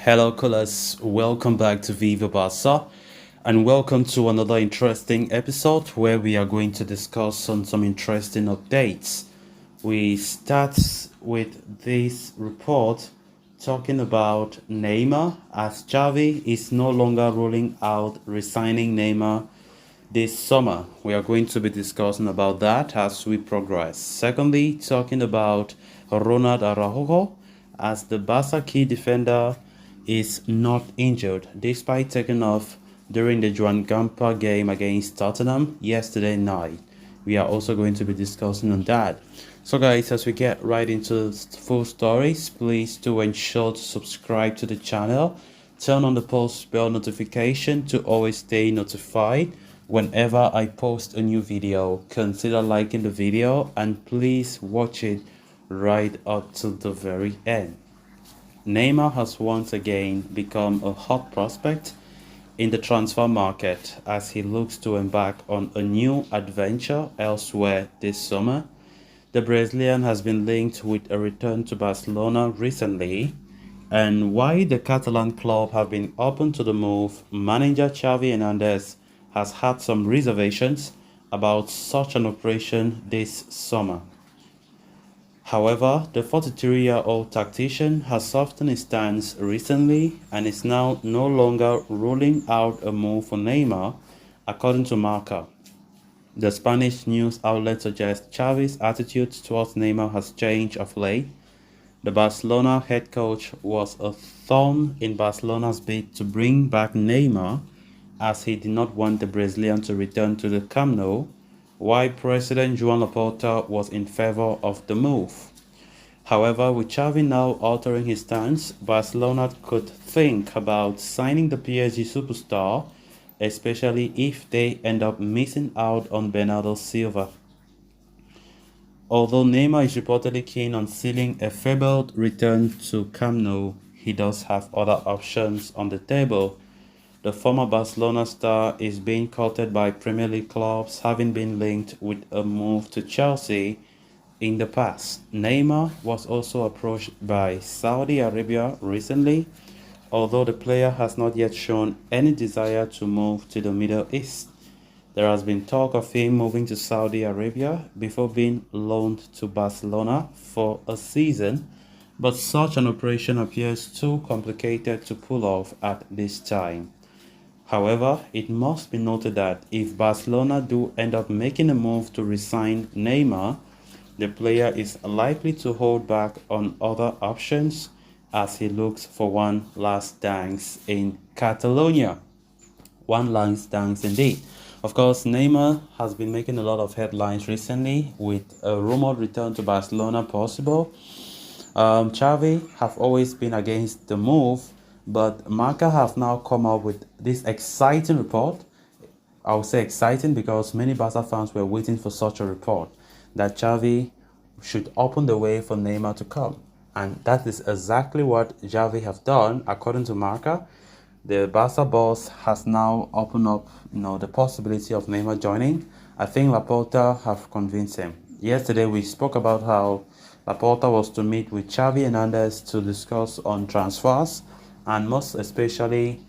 Hello, callers. Welcome back to Viva Barca, and welcome to another interesting episode where we are going to discuss on some interesting updates. We start with this report talking about Neymar, as Xavi is no longer ruling out resigning Neymar this summer. We are going to be discussing about that as we progress. Secondly, talking about Ronald Araujo, as the Barca key defender is not injured despite taking off during the Juan Gamper game against Tottenham yesterday night. We are also going to be discussing on that. So guys, as we get right into the full stories, please do ensure to subscribe to the channel, turn on the post bell notification to always stay notified whenever I post a new video. Consider liking the video and please watch it right up to the very end. Neymar has once again become a hot prospect in the transfer market as he looks to embark on a new adventure elsewhere this summer. The Brazilian has been linked with a return to Barcelona recently, and while the Catalan club have been open to the move, manager Xavi Hernandez has had some reservations about such an operation this summer. However, the 43-year-old tactician has softened his stance recently and is now no longer ruling out a move for Neymar, according to Marca. The Spanish news outlet suggests Xavi's attitude towards Neymar has changed of late. The Barcelona head coach was a thorn in Barcelona's bid to bring back Neymar, as he did not want the Brazilian to return to the Camp Nou, while President Joan Laporta was in favor of the move. However, with Xavi now altering his stance, Barcelona could think about signing the PSG superstar, especially if they end up missing out on Bernardo Silva. Although Neymar is reportedly keen on sealing a fabled return to Camp Nou, he does have other options on the table. The former Barcelona star is being courted by Premier League clubs, having been linked with a move to Chelsea in the past. Neymar was also approached by Saudi Arabia recently, although the player has not yet shown any desire to move to the Middle East. There has been talk of him moving to Saudi Arabia before being loaned to Barcelona for a season, but such an operation appears too complicated to pull off at this time. However, it must be noted that if Barcelona do end up making a move to resign Neymar, the player is likely to hold back on other options as he looks for one last dance in Catalonia. One last dance indeed. Of course, Neymar has been making a lot of headlines recently with a rumored return to Barcelona possible. Xavi have always been against the move, but Marca have now come up with this exciting report. I would say exciting because many Barca fans were waiting for such a report that Xavi should open the way for Neymar to come. And that is exactly what Xavi have done, according to Marca. The Barca boss has now opened up, the possibility of Neymar joining. I think Laporta have convinced him. Yesterday we spoke about how Laporta was to meet with Xavi Hernandez to discuss on transfers, and most especially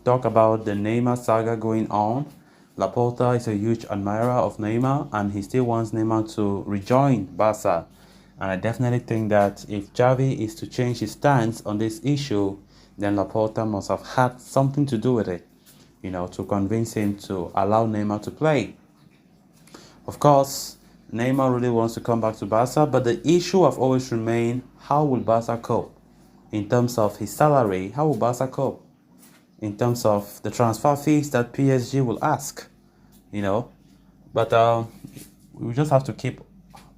talk about the Neymar saga going on. Laporta is a huge admirer of Neymar and he still wants Neymar to rejoin Barca. And I definitely think that if Xavi is to change his stance on this issue, then Laporta must have had something to do with it, to convince him to allow Neymar to play. Of course, Neymar really wants to come back to Barca, but the issue have always remained, how will Barca cope? In terms of his salary, how will Barca cope? In terms of the transfer fees that PSG will ask, But we just have to keep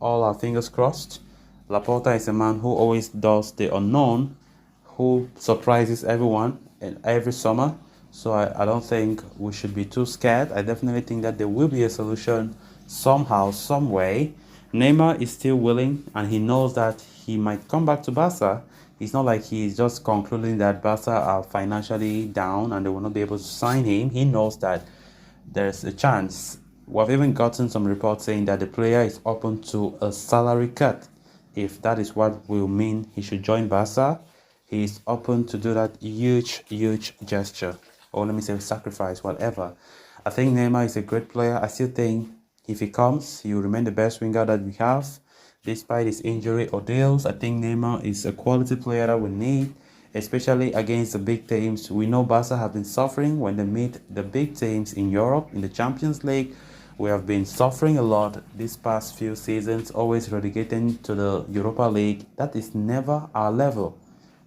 all our fingers crossed. Laporta is a man who always does the unknown, who surprises everyone in every summer. So I don't think we should be too scared. I definitely think that there will be a solution somehow, some way. Neymar is still willing and he knows that he might come back to Barca. It's not like he's just concluding that Barca are financially down and they will not be able to sign him. He knows that there's a chance. We've even gotten some reports saying that the player is open to a salary cut. If that is what will mean he should join Barca, he's open to do that huge gesture, or let me say sacrifice, whatever. I think Neymar is a great player. I still think if he comes, he will remain the best winger that we have. Despite his injury ordeals, I think Neymar is a quality player that we need, especially against the big teams. We know Barca have been suffering when they meet the big teams in Europe, in the Champions League. We have been suffering a lot these past few seasons, always relegating to the Europa League. That is never our level.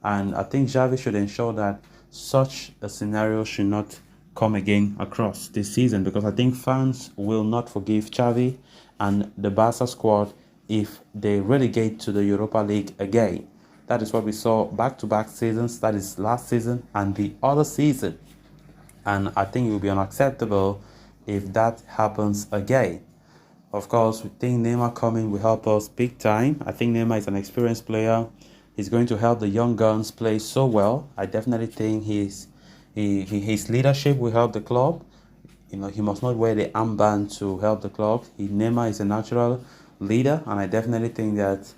And I think Xavi should ensure that such a scenario should not come again across this season, because I think fans will not forgive Xavi and the Barca squad if they relegate to the Europa League again. That is what we saw back-to-back seasons. That is last season and the other season. And I think it will be unacceptable if that happens again. Of course, we think Neymar coming will help us big time. I think Neymar is an experienced player. He's going to help the young guns play so well. I definitely think his leadership will help the club. He must not wear the armband to help the club. Neymar is a natural leader, and I definitely think that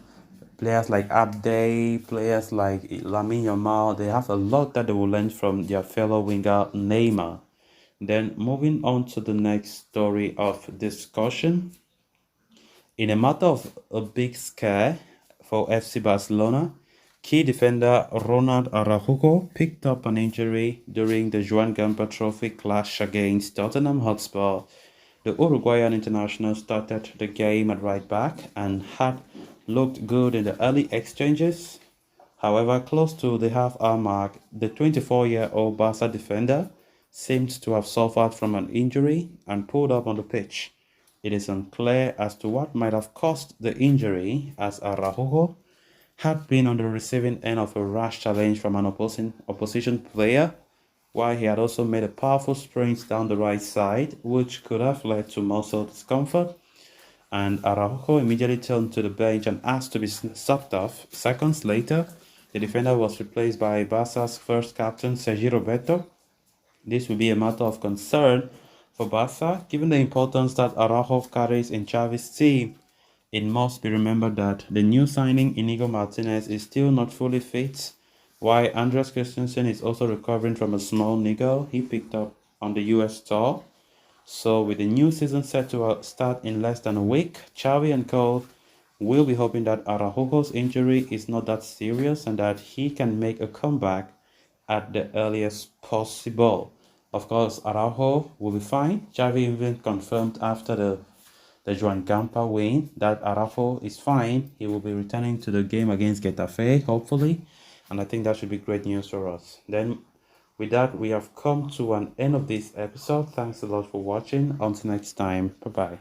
players like Abde, players like Lamine Yamal, they have a lot that they will learn from their fellow winger Neymar. Then moving on to the next story of discussion. In a matter of a big scare for FC Barcelona, key defender Ronald Araujo picked up an injury during the Joan Gamper Trophy clash against Tottenham Hotspur. The Uruguayan international started the game at right back and had looked good in the early exchanges. However, close to the half-hour mark, the 24-year-old Barca defender seemed to have suffered from an injury and pulled up on the pitch. It is unclear as to what might have caused the injury, as Araujo had been on the receiving end of a rash challenge from an opposition player, while he had also made a powerful sprint down the right side, which could have led to muscle discomfort. And Araujo immediately turned to the bench and asked to be sucked off. Seconds later, the defender was replaced by Barca's first captain, Sergi Roberto. This will be a matter of concern for Barca, given the importance that Araujo carries in Xavi's team. It must be remembered that the new signing Inigo Martinez is still not fully fit, while Andreas Christensen is also recovering from a small niggle he picked up on the US tour. So with the new season set to start in less than a week, Xavi and co will be hoping that Araujo's injury is not that serious and that he can make a comeback at the earliest possible. Of course, Araujo will be fine. Xavi even confirmed after the Joan Gamper win that Araujo is fine. He will be returning to the game against Getafe, hopefully. And I think that should be great news for us. Then, with that, we have come to an end of this episode. Thanks a lot for watching. Until next time, bye-bye.